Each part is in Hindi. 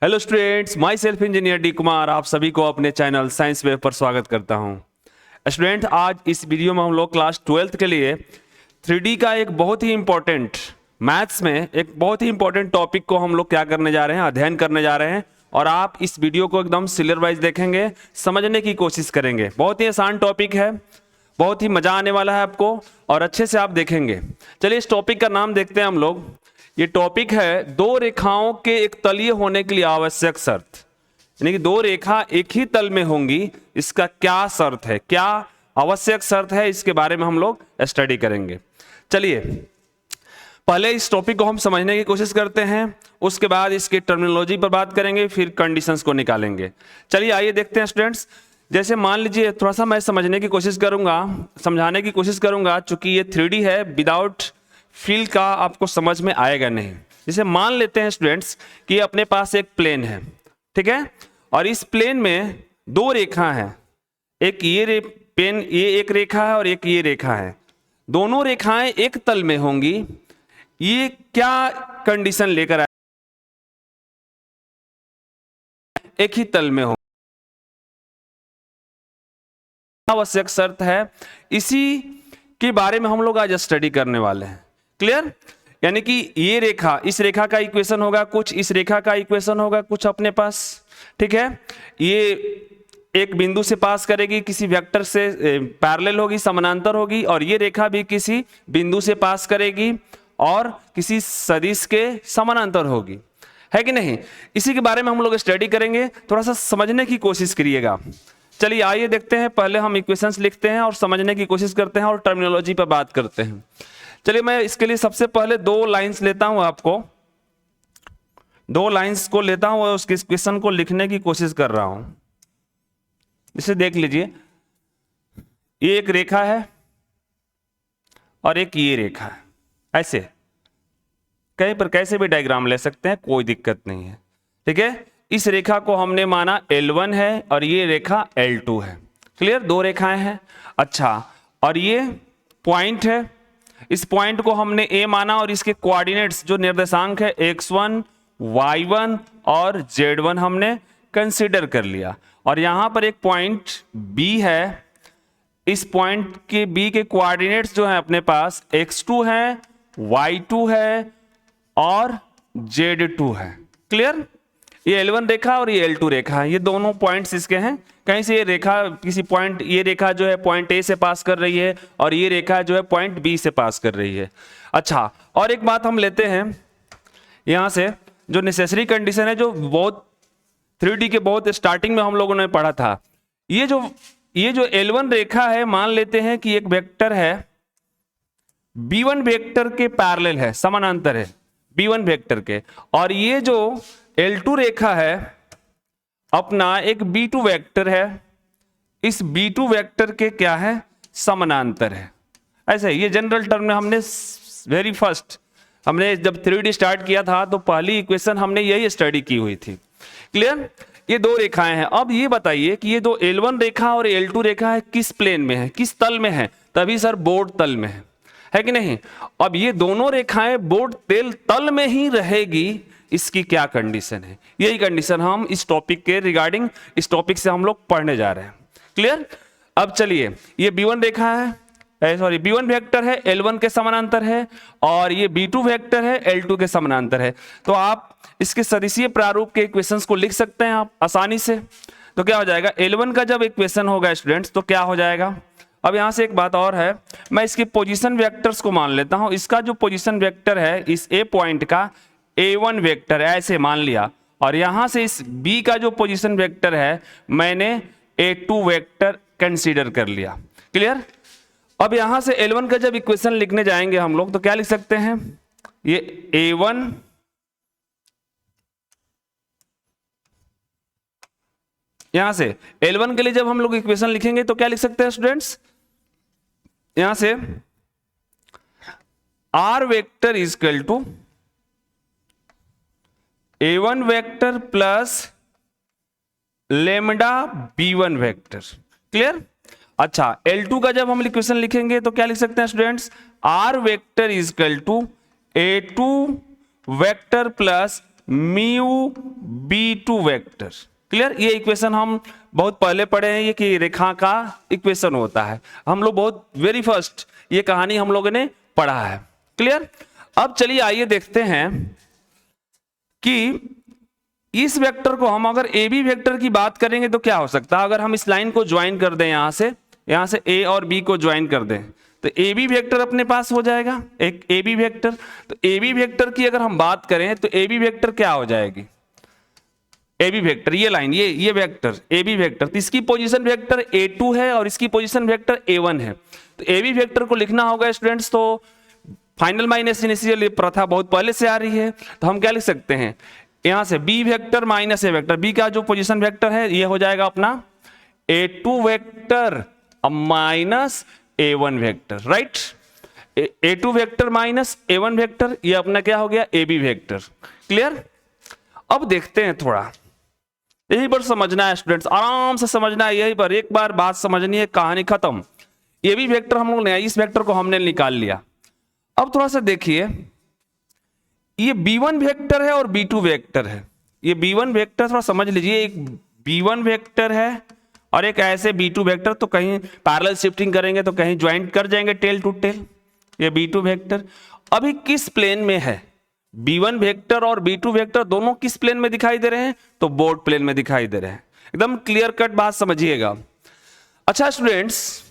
Hello students, my self engineer D Kumar आप सभी को अपने चैनल साइंस वेव पर स्वागत करता हूं। स्टूडेंट, आज इस वीडियो में हम लोग क्लास 12th के लिए 3D का एक बहुत ही इंपॉर्टेंट मैथ्स में एक बहुत ही इंपॉर्टेंट टॉपिक को हम लोग क्या करने जा रहे हैं, अध्ययन करने जा रहे हैं। और आप इस वीडियो को एकदम सिलर वाइज देखेंगे, समझने की कोशिश करेंगे। बहुत ही आसान टॉपिक है, बहुत ही मजा आने वाला है आपको और अच्छे से आप देखेंगे। चलिए इस टॉपिक का नाम देखते हैं हम लोग। ये टॉपिक है दो रेखाओं के एक तलीय होने के लिए आवश्यक शर्त, यानी कि दो रेखा एक ही तल में होंगी, इसका क्या शर्त है, क्या आवश्यक शर्त है, इसके बारे में हम लोग स्टडी करेंगे। चलिए पहले इस टॉपिक को हम समझने की कोशिश करते हैं, उसके बाद इसकी टर्मिनोलॉजी पर बात करेंगे, फिर कंडीशंस को निकालेंगे। चलिए आइए देखते हैं स्टूडेंट्स। जैसे मान लीजिए थोड़ा सा मैं समझने की कोशिश करूंगा, समझाने की कोशिश करूंगा, चूंकि ये 3D है, विदाउट फील का आपको समझ में आएगा नहीं। जैसे मान लेते हैं स्टूडेंट्स कि अपने पास एक प्लेन है, ठीक है, और इस प्लेन में दो रेखा हैं, एक ये पेन ये एक रेखा है और एक ये रेखा है। दोनों रेखाएं एक तल में होंगी। ये क्या कंडीशन लेकर आए, एक ही तल में हो, आवश्यक शर्त है, इसी के बारे में हम लोग आज स्टडी करने वाले हैं। क्लियर? यानी कि ये रेखा, इस रेखा का इक्वेशन होगा कुछ, इस रेखा का इक्वेशन होगा कुछ अपने पास, ठीक है। ये एक बिंदु से पास करेगी, किसी वेक्टर से पैरेलल होगी, समानांतर होगी, और ये रेखा भी किसी बिंदु से पास करेगी और किसी सदिश के समानांतर होगी, है कि नहीं। इसी के बारे में हम लोग स्टडी करेंगे, थोड़ा सा समझने की कोशिश करिएगा। चलिए आइए देखते हैं, पहले हम इक्वेशंस लिखते हैं और समझने की कोशिश करते हैं और टर्मिनोलॉजी पर बात करते हैं। चलिए मैं इसके लिए सबसे पहले दो लाइंस लेता हूं, आपको दो लाइंस को लेता हूं और उस क्वेश्चन को लिखने की कोशिश कर रहा हूं। इसे देख लीजिए, ये एक रेखा है और एक ये रेखा है। ऐसे कहीं पर कैसे भी डायग्राम ले सकते हैं, कोई दिक्कत नहीं है, ठीक है। इस रेखा को हमने माना L1 है और ये रेखा L2 है। क्लियर? दो रेखाएं हैं। अच्छा, और ये पॉइंट है, इस पॉइंट को हमने A माना और इसके कोऑर्डिनेट्स जो निर्देशांक है X1, Y1 और Z1 हमने कंसीडर कर लिया। और यहां पर एक पॉइंट B है, इस पॉइंट के B के कोऑर्डिनेट्स जो है अपने पास X2 है, Y2 है और Z2 है। क्लियर? ये L1 रेखा और ये L2 रेखा है, ये दोनों पॉइंट्स इसके हैं। कहीं से ये रेखा किसी पॉइंट, ये रेखा जो है पॉइंट A से पास कर रही है और ये रेखा जो है पॉइंट B से पास कर रही है। अच्छा, और एक बात हम लेते हैं यहां से, जो नेसेसरी कंडीशन है, जो बहुत 3D के बहुत स्टार्टिंग में हम लोगों ने पढ़ा था। ये जो L1 रेखा है, मान लेते हैं कि एक वेक्टर है, B1 वेक्टर के पैरेलल है, समानांतर है B1 वेक्टर के, और ये जो L2 रेखा है अपना एक B2 वेक्टर है, इस B2 वेक्टर के क्या है, समानांतर है। ऐसे ये जनरल टर्म में हमने वेरी फर्स्ट हमने जब 3D स्टार्ट किया था तो पहली इक्वेशन हमने यही स्टडी की हुई थी। क्लियर? ये दो रेखाएं हैं। अब ये बताइए कि ये दो L1 रेखा और L2 रेखा है, किस प्लेन में है, किस तल में है? तभी सर बोर्ड तल में है कि नहीं। अब ये दोनों रेखाएं बोर्ड तल में ही रहेगी, इसकी क्या कंडीशन है, यही कंडीशन हम इस टॉपिक के रिगार्डिंग, इस टॉपिक से हम लोग पढ़ने जा रहे हैं। क्लियर? अब चलिए, ये B1 रेखा है, सॉरी B1 वेक्टर है, L1 के समानांतर है, और ये B2 वेक्टर है, L2 के समानांतर है। तो आप इसके सदिशीय प्रारूप के इक्वेशंस को लिख सकते हैं आप आसानी से। तो क्या हो जाएगा, L1 का जब इक्वेशन होगा स्टूडेंट्स तो क्या हो जाएगा। अब यहां से एक बात और है, मैं इसके पोजीशन वेक्टर्स को मान लेता हूं। इसका जो पोजीशन वेक्टर है, इस A पॉइंट का A1 वेक्टर ऐसे मान लिया, और यहां से इस B का जो पोजीशन वेक्टर है मैंने A2 वेक्टर कंसीडर कर लिया। क्लियर? अब यहां से L1 का जब इक्वेशन लिखने जाएंगे हम लोग तो क्या लिख सकते हैं, ये A1 यहां से L1 के लिए जब हम लोग इक्वेशन लिखेंगे तो क्या लिख सकते हैं स्टूडेंट्स, यहां से R vector is equal to A1 vector plus lambda B1 vector. Clear? अच्छा, L2 का जब हम इक्वेशन लिखेंगे तो क्या लिख सकते हैं students, R vector is equal to A2 vector plus mu B2 vector. Clear? ये इक्वेशन हम बहुत पहले पढ़े हैं, ये कि रेखा का इक्वेशन होता है, हम लोग बहुत वेरी फर्स्ट ये कहानी हम लोगों ने पढ़ा है। क्लियर? अब चलिए आइए देखते हैं कि इस वेक्टर को हम अगर ए बी वेक्टर की बात करेंगे तो क्या हो सकता है। अगर हम इस लाइन को ज्वाइन कर दें, यहां से ए और बी को ज्वाइन कर दें तो ए बी वेक्टर अपने पास हो जाएगा, एक ए बी वेक्टर। तो ए बी वेक्टर की अगर हम बात करें तो ए बी वेक्टर क्या हो जाएगी, ए बी वेक्टर ये लाइन, ये वेक्टर ए बी वेक्टर, तो इसकी पोजीशन वेक्टर A2 है और इसकी पोजीशन वेक्टर A1 है। तो ए बी वेक्टर को लिखना होगा स्टूडेंट्स, तो फाइनल माइनस इनिशियल ये प्रथा बहुत पहले से आ रही है, तो हम क्या लिख सकते हैं, यहां से बी वेक्टर माइनस ए वेक्टर, बी का जो पोजीशन वेक्टर है ये हो जाएगा अपना A2 vector minus A1 vector, right. A2 vector minus A1 vector, ये अपना क्या हो गया, AB वेक्टर। क्लियर? अब देखते हैं थोड़ा, यही पर समझना है स्टूडेंट्स, आराम से समझना है, यही पर एक बार बात समझनी है, कहानी खत्म। AB वेक्टर हम लोग ने, इस वेक्टर को हमने निकाल लिया। अब थोड़ा सा देखिए, ये B1 वेक्टर है और B2 वेक्टर है। ये B1 वेक्टर थोड़ा समझ लीजिए, एक B1 वेक्टर है और एक ऐसे B2 वेक्टर, तो कहीं पैरेलल शिफ्टिंग करेंगे तो कहीं ज्वाइंट कर जाएंगे टेल टू टेल। ये B2 वेक्टर अभी किस प्लेन में है, B1 वेक्टर और B2 वेक्टर दोनों किस प्लेन में दिखाई दे रहे हैं, तो बोर्ड प्लेन में दिखाई दे रहे हैं। एकदम क्लियर कट बात समझिएगा। अच्छा स्टूडेंट्स,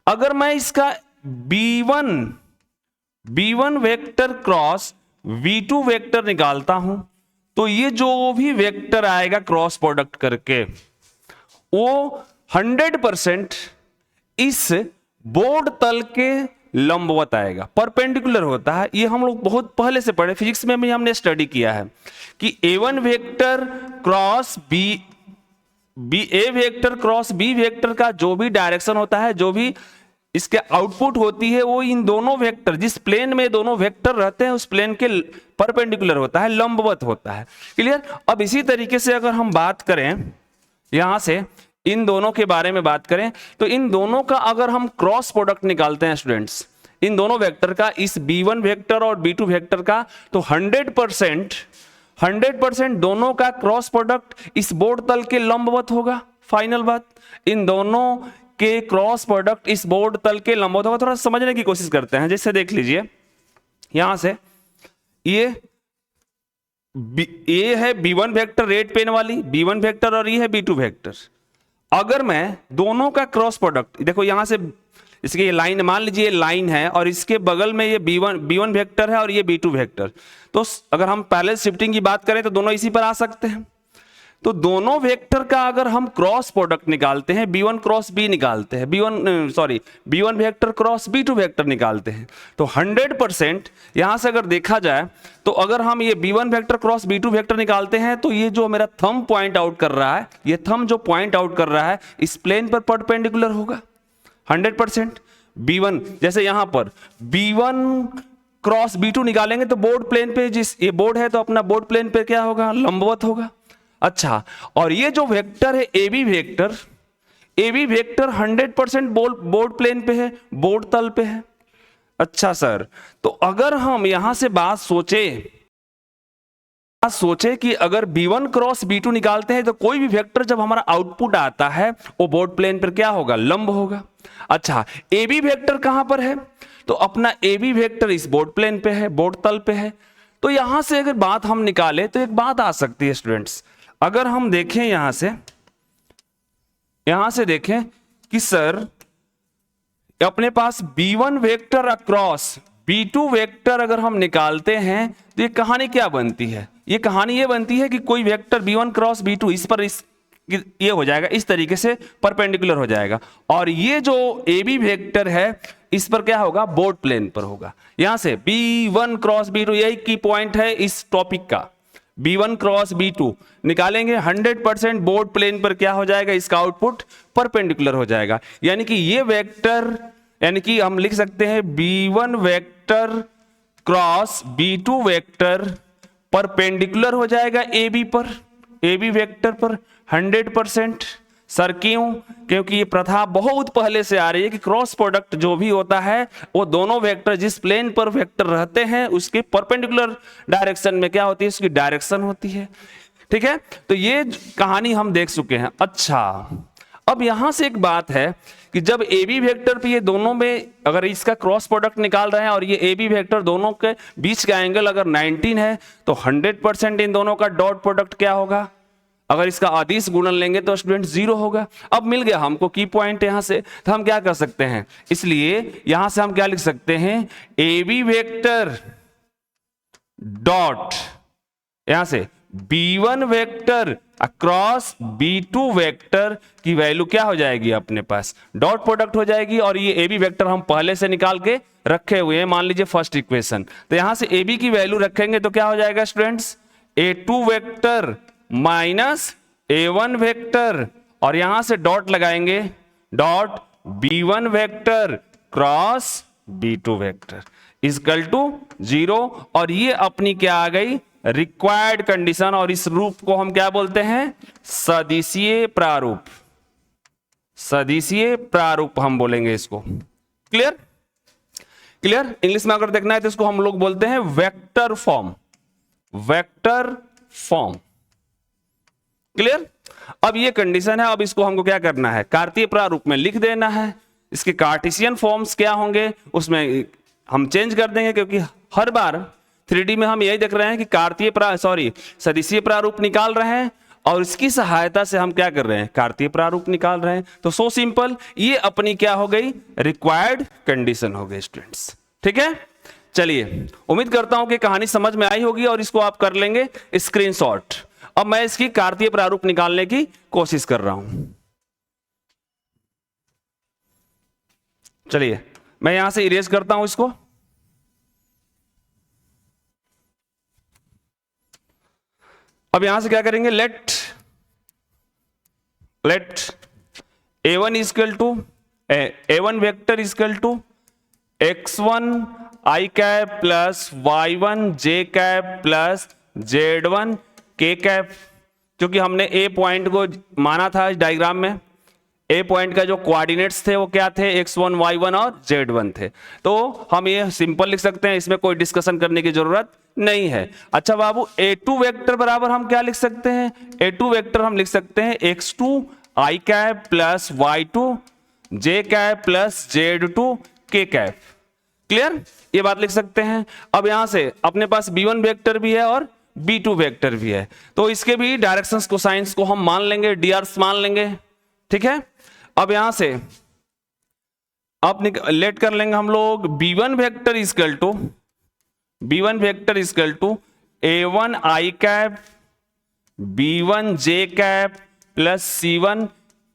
अगर मैं इसका B1 vector cross V2 vector निकालता हूं तो ये जो भी वेक्टर आएगा क्रॉस प्रोडक्ट करके वो 100% इस बोर्ड तल के लंबवत आएगा, परपेंडिकुलर होता है। ये हम लोग बहुत पहले से पढ़े, फिजिक्स में भी हमने स्टडी किया है कि A1 vector cross A vector cross B vector का जो भी डायरेक्शन होता है, जो भी इसके आउटपुट होती है, वो इन दोनों वेक्टर, जिस प्लेन में दोनों वेक्टर रहते हैं उस प्लेन के परपेंडिकुलर होता है, लंबवत होता है। क्लियर? अब इसी तरीके से अगर हम बात करें, यहां से इन दोनों के बारे में बात करें, तो इन दोनों का अगर हम क्रॉस प्रोडक्ट निकालते हैं स्टूडेंट्स, इन दोनों वेक्टर का, इस B1 वेक्टर और B2 वेक्टर का, तो 100% दोनों का क्रॉस प्रोडक्ट इस बोर्ड तल के लंबवत होगा। फाइनल बात, इन दोनों के क्रॉस प्रोडक्ट इस बोर्ड तल के लंबवत होगा। थोड़ा समझने की कोशिश करते हैं, जैसे देख लीजिए, यहां से ये है B1 वेक्टर रेड पेन वाली B1 वेक्टर और ये है B2 वेक्टर। अगर मैं दोनों का क्रॉस प्रोडक्ट, देखो यहां से इसकी ये लाइन, मान लीजिए ये लाइन है और इसके बगल में ये B1 वेक्टर है और ये B2 वेक्टर, तो अगर हम पैरेलल शिफ्टिंग की बात करें तो दोनों इसी पर आ सकते हैं। तो दोनों वेक्टर का अगर हम क्रॉस प्रोडक्ट निकालते हैं, B1 क्रॉस B निकालते हैं, B1 vector cross B2 vector निकालते हैं, तो 100% यहां से अगर देखा जाए तो अगर हम ये B1 vector cross B2 vector निकालते हैं तो ये जो मेरा थंब पॉइंट आउट कर रहा है, ये थंब जो पॉइंट आउट कर रहा है इस प्लेन पर परपेंडिकुलर होगा 100%। B1 जैसे यहां पर B1 क्रॉस B2 निकालेंगे तो बोर्ड प्लेन पे, जिस ये बोर्ड है तो अपना बोर्ड प्लेन पे क्या होगा, लंबवत होगा। अच्छा, और ये जो वेक्टर है AB वेक्टर 100% बोर्ड प्लेन पे है, बोर्ड तल पे है। अच्छा सर, तो अगर हम यहां से बात सोचे कि अगर B1 क्रॉस B2 निकालते हैं तो कोई भी वेक्टर जब हमारा आउटपुट आता है वो बोर्ड प्लेन पर क्या होगा, लंब होगा। अच्छा, AB वेक्टर कहां पर है, तो अपना AB वेक्टर इस बोर्ड प्लेन पे है, बोर्ड तल पे है। तो यहां से अगर बात हम निकाले तो एक बात आ सकती है स्टूडेंट्स, अगर हम देखें यहां से देखें कि सर अपने पास B1 vector across B2 vector अगर हम निकालते हैं तो ये कहानी क्या बनती है, ये कहानी ये बनती है कि कोई वेक्टर B1 क्रॉस B2 इस पर ये हो जाएगा, इस तरीके से परपेंडिकुलर हो जाएगा, और ये जो AB वेक्टर है इस पर क्या होगा, बोर्ड प्लेन पर होगा। यहां से B1 क्रॉस B2, यही की पॉइंट है इस टॉपिक का, B1 क्रॉस B2 निकालेंगे 100% बोर्ड प्लेन पर क्या हो जाएगा, इसका आउटपुट परपेंडिकुलर हो जाएगा। यानी कि ये वेक्टर, यानी कि हम लिख सकते हैं B1 vector cross B2 vector perpendicular हो जाएगा AB वेक्टर पर 100%। सर क्यों? क्योंकि ये प्रथा बहुत पहले से आ रही है कि क्रॉस प्रोडक्ट जो भी होता है वो दोनों वेक्टर जिस प्लेन पर वेक्टर रहते हैं उसके परपेंडिकुलर डायरेक्शन में क्या होती है, उसकी डायरेक्शन होती है। ठीक है, तो ये कहानी हम देख चुके हैं। अच्छा, अब यहां से एक बात है कि जब ए बी वेक्टर पे ये दोनों में अगर इसका क्रॉस प्रोडक्ट निकाल रहे हैं और ये ए बी वेक्टर दोनों के बीच का एंगल अगर 19 है तो 100% इन दोनों का डॉट प्रोडक्ट क्या होगा? अगर इसका अदिश गुणन लेंगे तो स्टूडेंट 0 होगा। अब मिल गया हमको की पॉइंट यहां से, तो हम क्या कर सकते हैं, इसलिए यहां से हम क्या लिख सकते हैं, ए बी वेक्टर डॉट यहां से b1 vector across b2 vector की वैल्यू क्या हो जाएगी, अपने पास डॉट प्रोडक्ट हो जाएगी। और ये ए बी वेक्टर हम पहले से निकाल के रखे हुए हैं, मान लीजिए फर्स्ट इक्वेशन। तो यहां से ए बी की वैल्यू रखेंगे तो क्या हो जाएगा students, a2 vector minus a1 vector, और यहां से डॉट लगाएंगे, dot b1 vector cross b2 vector equal to 0। और ये अपनी क्या आ गई, रिक्वायर्ड कंडीशन। और इस रूप को हम क्या बोलते हैं, सदिशीय प्रारूप। सदिशीय प्रारूप हम बोलेंगे इसको। क्लियर? क्लियर? इंग्लिश में अगर देखना है तो इसको हम लोग बोलते हैं vector form. Vector form. Clear? अब ये कंडीशन है, अब इसको हमको क्या करना है, कार्तीय प्रारूप में लिख देना है। इसके कार्टेशियन फॉर्म्स क्या होंगे उसमें हम चेंज कर देंगे, क्योंकि हर बार 3D में हम यही देख रहे हैं कि सदिशीय प्रारूप निकाल रहे हैं और इसकी सहायता से हम क्या कर रहे हैं, कार्तीय प्रारूप निकाल रहे हैं। तो सो सिंपल, ये अपनी क्या हो गई, रिक्वायर्ड कंडीशन हो गई स्टूडेंट्स। ठीक है, चलिए उम्मीद करता हूं कि कहानी समझ में आई होगी और इसको आप कर लेंगे स्क्रीनशॉट। अब मैं इसकी कार्तीय प्रारूप निकालने की कोशिश कर रहा हूं। चलिए मैं यहां से इरेज करता हूं इसको। अब यहां से क्या करेंगे, let a1 equal to a1 vector equal to x1 i cap plus y1 j cap plus z1 k cap. क्योंकि हमने a पॉइंट को माना था इस डायग्राम में, ए पॉइंट का जो कोऑर्डिनेट्स थे वो क्या थे, x1 y1 और z1 थे। तो हम ये सिंपल लिख सकते हैं, इसमें कोई डिस्कशन करने की जरूरत नहीं है। अच्छा बाबू, a2 वेक्टर बराबर हम क्या लिख सकते हैं, a2 वेक्टर हम लिख सकते हैं x2 i cap plus y2 j cap plus z2 k cap. Clear? ये बात लिख सकते हैं। अब यहां से अपने पास b1 वेक्टर भी है और b2 वेक्टर भी है, तो इसके भी डायरेक्शंस को साइंस को हम मान लेंगे, drs मान लेंगे। ठीक है, अब यहां से अब लेट कर लेंगे हम लोग b1 vector equal to a1 i cap b1 j cap plus c1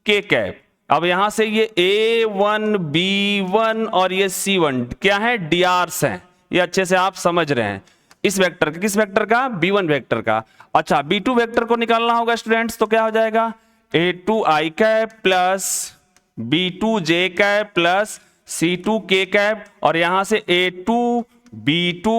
k cap. अब यहां से ये a1 b1 और ये c1 क्या है, drs हैं, ये अच्छे से आप समझ रहे हैं। इस वेक्टर का, किस वेक्टर का, b1 वेक्टर का। अच्छा, b2 वेक्टर को निकालना होगा स्टूडेंट्स, तो क्या हो जाएगा, a2 i cap plus b2 j cap plus c2 k cap, और यहां से a2 b2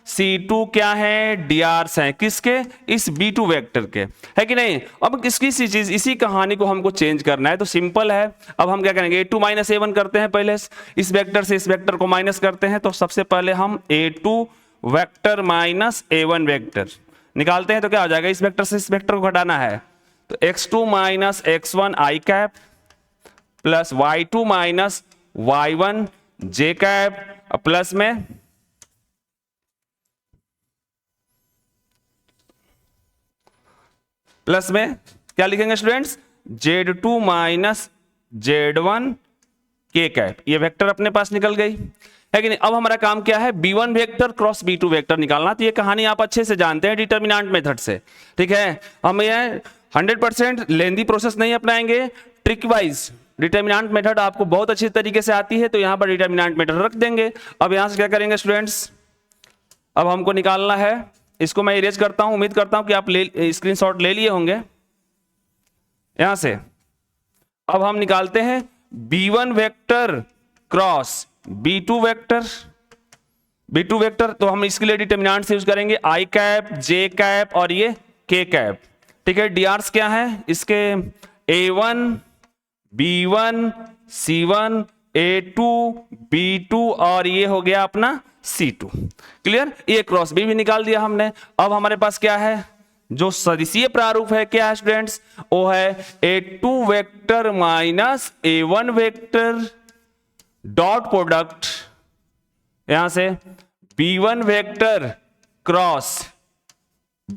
c2 क्या है, drs हैं, किसके, इस b2 वेक्टर के, है कि नहीं। अब इसी कहानी को हमको चेंज करना है, तो सिंपल है। अब हम क्या करेंगे, a2 माइनस a1 करते हैं, पहले इस वेक्टर से इस वेक्टर को माइनस करते हैं। तो सबसे पहले हम a2 vector minus a1 vector निकालते हैं, तो क्या हो जाएगा, इस वेक्टर से इस वेक्टर को घटाना है, तो x2 minus x1 i cap plus y2 minus y1 j cap plus में क्या लिखेंगे students, z2 minus z1 k cap. ये वेक्टर अपने पास निकल गई, है कि नहीं। अब हमारा काम क्या है, b1 vector cross b2 vector निकालना। तो ये कहानी आप अच्छे से जानते हैं डिटर्मिनेंट मेथड से। ठीक है, हम ये 100% लेंदी प्रोसेस नहीं अपनाएंगे, ट्रिक वाइज डिटर्मिनेंट मेथड आपको बहुत अच्छी तरीके से आती है, तो यहां पर डिटर्मिनेंट मेथड रख देंगे। अब यहां से क्या करेंगे स्टूडेंट्स, अब हमको निकालना है, इसको मैं इरेज करता हूं, उम्मीद करता हूं कि आप स्क्रीनशॉट ले लिए होंगे। यहां से अब हम निकालते हैं b1 vector cross b2 vector. तो हम इसके लिए डिटर्मिनेंट से यूज करेंगे i कैप j कैप और ये k कैप। ठीक है, drs क्या है, इसके A1 B1 C1 A2 B2 और ये हो गया अपना C2। क्लियर, ये क्रॉस बी भी निकाल दिया हमने। अब हमारे पास क्या है, जो सदिशीय प्रारूप है क्या है स्टूडेंट्स, वो है A2 vector minus A1 vector dot product यहां से B1 vector cross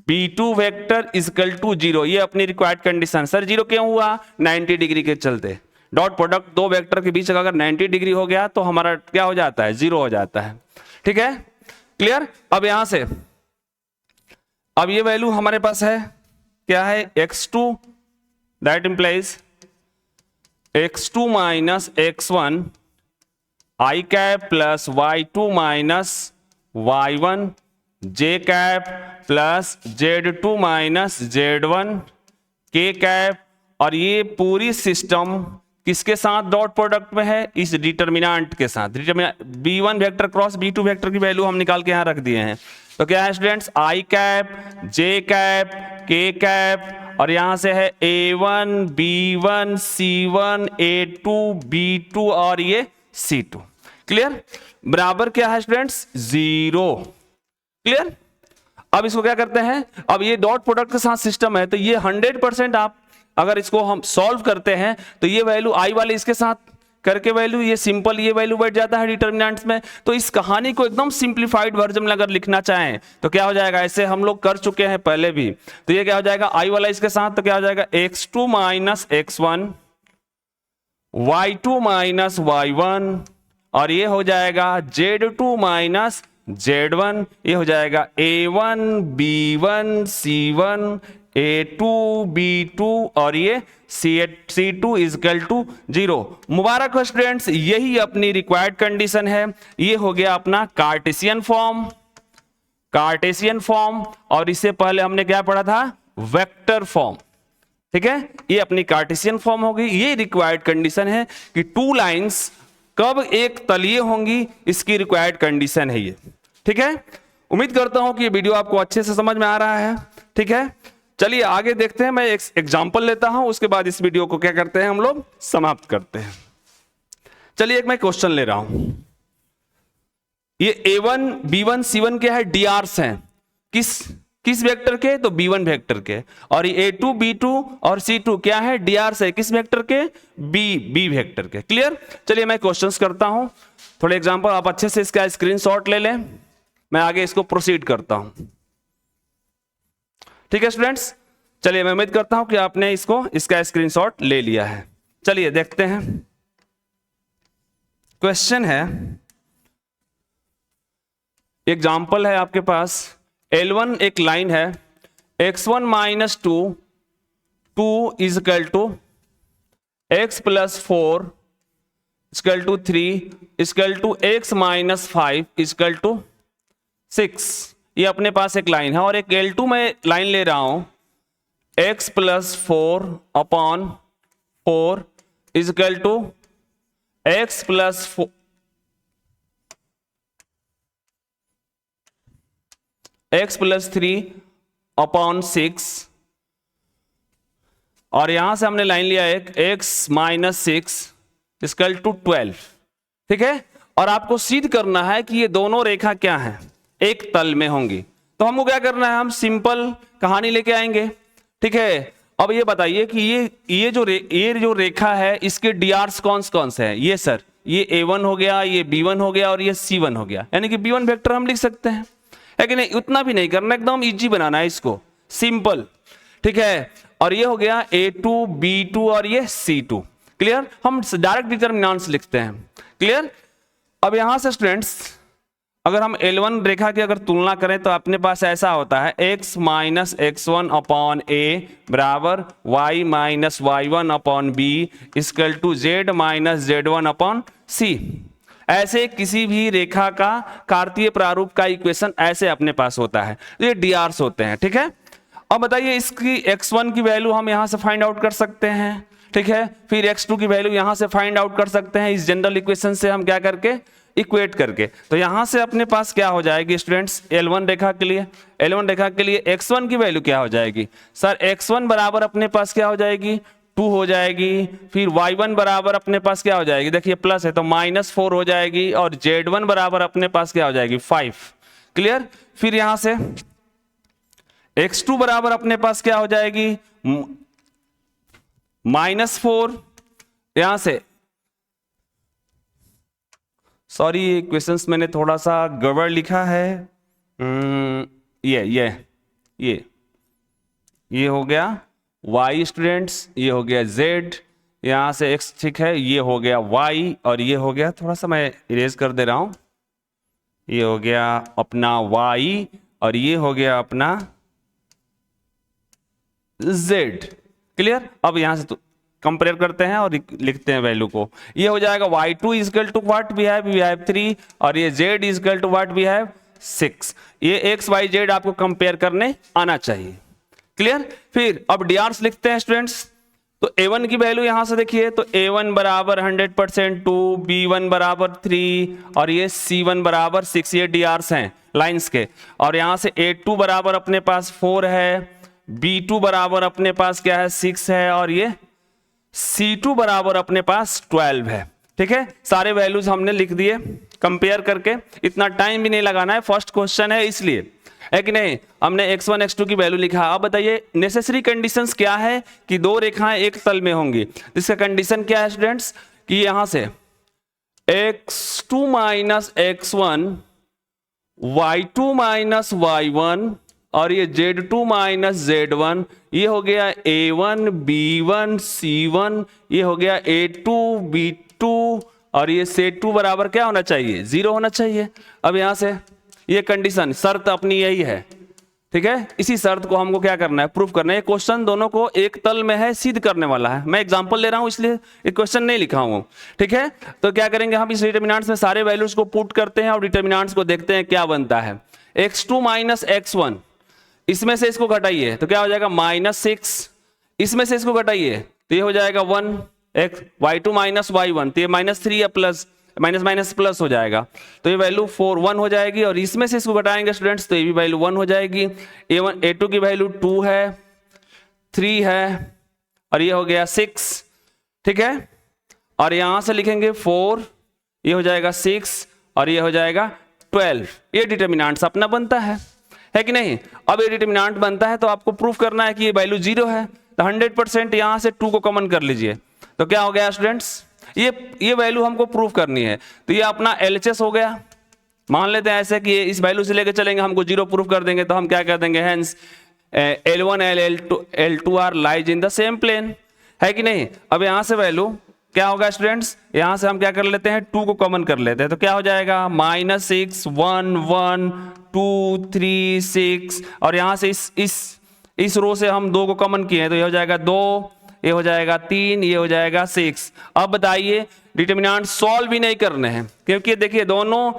B2 vector equal to 0। ये अपनी रिक्वायर्ड कंडीशन। सर 0 क्यों हुआ, 90 डिग्री के चलते। डॉट प्रोडक्ट दो वेक्टर के बीच अगर 90 डिग्री हो गया तो हमारा क्या हो जाता है, 0 हो जाता है। ठीक है, क्लियर। अब यहां से अब ये वैल्यू हमारे पास है क्या है, x2, that implies x2 minus x1 i cap plus y2 minus y1 j cap plus z2 minus z1 k cap. और ये पूरी सिस्टम किसके साथ डॉट प्रोडक्ट में है, इस डिटर्मिनेंट के साथ। B1 vector cross B2 vector की वैल्यू हम निकाल के यहां रख दिए हैं। तो क्या है students, i cap j cap k cap और यहां से है A1 B1 C1 A2 B2 और ये C2। क्लियर, बराबर क्या है स्टूडेंट्स, 0। क्लियर। अब इसको क्या करते हैं, अब ये डॉट प्रोडक्ट के साथ सिस्टम है तो ये 100% आप अगर इसको हम सॉल्व करते हैं तो ये वैल्यू आई वाले इसके साथ करके वैल्यू ये सिंपल ये वैल्यू बैठ जाता है डिटर्मिनेंट्स में। तो इस कहानी को एकदम सिंप्लीफाइड वर्जन में अगर लिखना चाहें तो क्या हो जाएगा, ऐसे हम लोग कर चुके हैं पहले भी। तो ये क्या हो जाएगा, आई वाला इसके साथ तो क्या हो जाएगा, x2 minus x1 y2 minus y1 और ये हो जाएगा z2 माइनस z1। ये हो जाएगा A1 B1 C1 A2 B2 और ये C2 इजकल टू 0। मुबारक हो स्टूडेंट्स, यही अपनी रिक्वायर्ड कंडीशन है। ये हो गया अपना कार्टेशियन फॉर्म और इससे पहले हमने क्या पढ़ा था, वेक्टर फॉर्म। ठीक है, ये अपनी कार्टेशियन फॉर्म होगी। ये रिक्वायर्ड कंडीशन है कि टू लाइंस कब एक तलीय होंगी, इसकी रिक्वायर्ड कंडीशन है ये। ठीक है, उम्मीद करता हूं कि ये वीडियो आपको अच्छे से समझ में आ रहा है। ठीक है, चलिए आगे देखते हैं। मैं एक एग्जांपल लेता हूं, उसके बाद इस वीडियो को क्या करते हैं हम लोग समाप्त करते हैं। चलिए एक मैं क्वेश्चन ले रहा हूं। ये A1 B1 C1 क्या है, डीआरस हैं। किस वेक्टर के, तो B1 वेक्टर के। और ये A2 B2 और C2 क्या है, डीआरस है किस वेक्टर के, B वेक्टर के। क्लियर। चलिए मैं क्वेश्चंस करता हूं, थोड़े एग्जांपल आप अच्छे से इसका स्क्रीनशॉट ले लें, मैं आगे इसको प्रोसीड करता हूं। ठीक है स्टूडेंट्स, चलिए मैं उम्मीद करता हूं कि आपने इसका स्क्रीनशॉट ले लिया है। चलिए देखते हैं। क्वेश्चन है, एग्जांपल है आपके पास, L1 एक लाइन है, x1 minus 2 equal to x plus 4 equal to 3 equal to x minus 5 equal to 6। ये अपने पास एक लाइन है और एक L2 में लाइन ले रहा हूं, x plus 4 upon 4 equal to x plus 4 x plus 3 upon 6 और यहां से हमने लाइन लिया एक x माइनस 6 इजकल टू 12। ठीक है, और आपको सिद्ध करना है कि ये दोनों रेखा क्या हैं, एक तल में होंगी। तो हमको क्या करना है, हम सिंपल कहानी लेके आएंगे। ठीक है, अब ये बताइए कि ये जो रेखा है इसके डीआरस कौन से हैं। ये सर ये A1 हो गया, ये B1 हो गया और ये C1 हो गया, यानी कि B1 वेक्टर हम लिख सकते हैं। है कि नहीं, उतना भी नहीं करना, एकदम इजी बनाना है इसको, सिंपल। ठीक है, और ये हो गया A2 B2 और ये C2। क्लियर, हम डायरेक्ट डिटर्मिनेंट्स लिखते हैं। क्लियर। अब यहां से स्टूडेंट्स अगर हम L1 रेखा की अगर तुलना करें तो अपने पास ऐसा होता है x minus x1 upon a बराबर y minus y1 upon b equal to z minus z1 upon c। ऐसे किसी भी रेखा का कार्तीय प्रारूप का इक्वेशन ऐसे अपने पास होता है, ये डीआरस होते हैं। ठीक है, अब बताइए इसकी x1 की वैल्यू हम यहां से फाइंड आउट कर सकते हैं। ठीक है, फिर x2 की वैल्यू यहां से फाइंड आउट कर सकते हैं इस जनरल इक्वेशन से हम क्या करके, इक्वेट करके। तो यहां से अपने पास क्या हो जाएगी स्टूडेंट्स, L1 रेखा के लिए x1 की वैल्यू क्या हो जाएगी सर, x1 बराबर अपने पास क्या हो जाएगी 2 हो जाएगी, फिर y1 बराबर अपने पास क्या हो जाएगी, देखिए प्लस है तो -4 हो जाएगी, और z1 बराबर अपने पास क्या हो जाएगी 5। क्लियर। फिर यहां से x2 बराबर अपने पास क्या हो जाएगी -4, यहां से सॉरी ये क्वेश्चंस मैंने थोड़ा सा गड़बड़ लिखा है, ये हो गया y स्टूडेंट्स, ये हो गया z, यहां से x ठीक है, ये हो गया y, और ये हो गया, थोड़ा सा मैं इरेज कर दे रहा हूं, ये हो गया अपना y, और ये हो गया अपना z। क्लियर। अब यहां से कंपेयर करते हैं और लिखते हैं वैल्यू को। ये हो जाएगा y2 equal to what we have 3, और ये z equal to what we have 6। ये x y z आपको कंपेयर करने आना चाहिए। क्लियर। फिर अब drs लिखते हैं स्टूडेंट्स। तो a1 की वैल्यू यहां से देखिए, तो a1 बराबर 100% 2, b1 बराबर 3, और ये c1 बराबर 6, ये drs हैं लाइंस के। और यहां से a2 बराबर अपने पास 4 है, b2 बराबर अपने पास क्या है 6 है, और ये C2 बराबर अपने पास 12 है। ठीक है, सारे वैल्यूज हमने लिख दिए कंपेयर करके, इतना टाइम भी नहीं लगाना है, फर्स्ट क्वेश्चन है इसलिए, है कि नहीं। हमने x1 x2 की वैल्यू लिखा। अब बताइए नेसेसरी कंडीशंस क्या है कि दो रेखाएं एक तल में होंगी। इसका कंडीशन क्या है स्टूडेंट्स कि यहां से x2 minus x1, y2 minus y1, और ये Z2 माइनस Z1, ये हो गया A1 B1 C1, ये हो गया A2 B2, और ये C2 बराबर क्या होना चाहिए 0 होना चाहिए। अब यहां से ये कंडीशन शर्त अपनी यही है। ठीक है, इसी शर्त को हमको क्या करना है प्रूफ करना है। क्वेश्चन दोनों को एक तल में है सिद्ध करने वाला है। मैं एग्जांपल ले रहा हूं इसलिए एक क्वेश्चन नहीं लिखा हूं। ठीक है, तो क्या करेंगे हम इस डिटरमिनेंट्स में सारे वैल्यूज को पुट करते हैं और डिटरमिनेंट्स को देखते हैं क्या बनता है। x2 माइनस x1, इसमें से इसको घटाइए तो क्या हो जाएगा -6, इसमें से इसको घटाइए तो ये हो जाएगा 1, y2 माइनस y1, तो ये -3 या प्लस माइनस प्लस हो जाएगा, तो ये वैल्यू 1 हो जाएगी। और इसमें से इसको घटाएंगे स्टूडेंट्स तो ये भी वैल्यू 1 हो जाएगी। A1 A2 की वैल्यू 2 है, 3 है, और ये हो गया 6। ठीक है, और यहां से लिखेंगे 4, ये हो जाएगा 6, और ये हो जाएगा 12। ये डिटरमिनेंट्स अपना बनता है कि नहीं। अब ये डिटरमिनेंट बनता है तो आपको प्रूफ करना है कि ये वैल्यू 0 है, तो 100% यहां से 2 को कॉमन कर लीजिए तो क्या हो गया स्टूडेंट्स, ये वैल्यू हमको प्रूफ करनी है। तो ये अपना LHS हो गया। मान लेते हैं ऐसे कि इस वैल्यू से लेके चलेंगे, हमको 0 प्रूफ कर देंगे, तो हम क्या कर देंगे hence L1 L2 are lies in the same plane, है कि नहीं। अब यहां से वैल्यू क्या होगा स्टूडेंट्स, यहां से हम क्या कर लेते हैं 2 को कॉमन कर लेते हैं, तो क्या हो जाएगा -6 1 1 2 3 6, और यहां से इस रो से हम 2 को कॉमन किए हैं तो ये हो जाएगा 2, ये हो जाएगा 3, ये हो जाएगा 6। अब बताइए डिटरमिनेंट सॉल्व भी नहीं करने हैं क्योंकि देखिए दोनों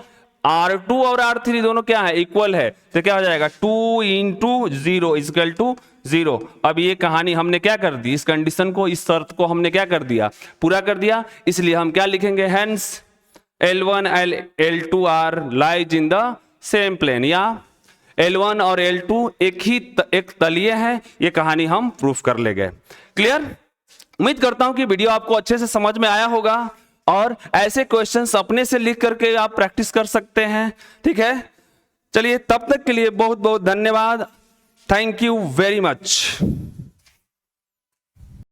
R2 और R3 दोनों क्या है इक्वल है, तो क्या हो जाएगा 2 × 0 इक्वल टू 0। अब ये कहानी हमने क्या कर दी, इस कंडीशन को, इस शर्त को हमने क्या कर दिया पूरा कर दिया। इसलिए हम क्या लिखेंगे hence L1 L2 are lies in the same plane, या L1 और L2 एक तलीय है। ये कहानी हम प्रूफ कर ले गए। क्लियर। उम्मीद करता हूं कि वीडियो आपको अच्छे से समझ में आया होगा और ऐसे क्वेश्चंस अपने से लिख करके आप प्रैक्टिस कर सकते हैं। ठीक है, चलिए तब तक के लिए बहुत बहुत धन्यवाद। Thank you very much.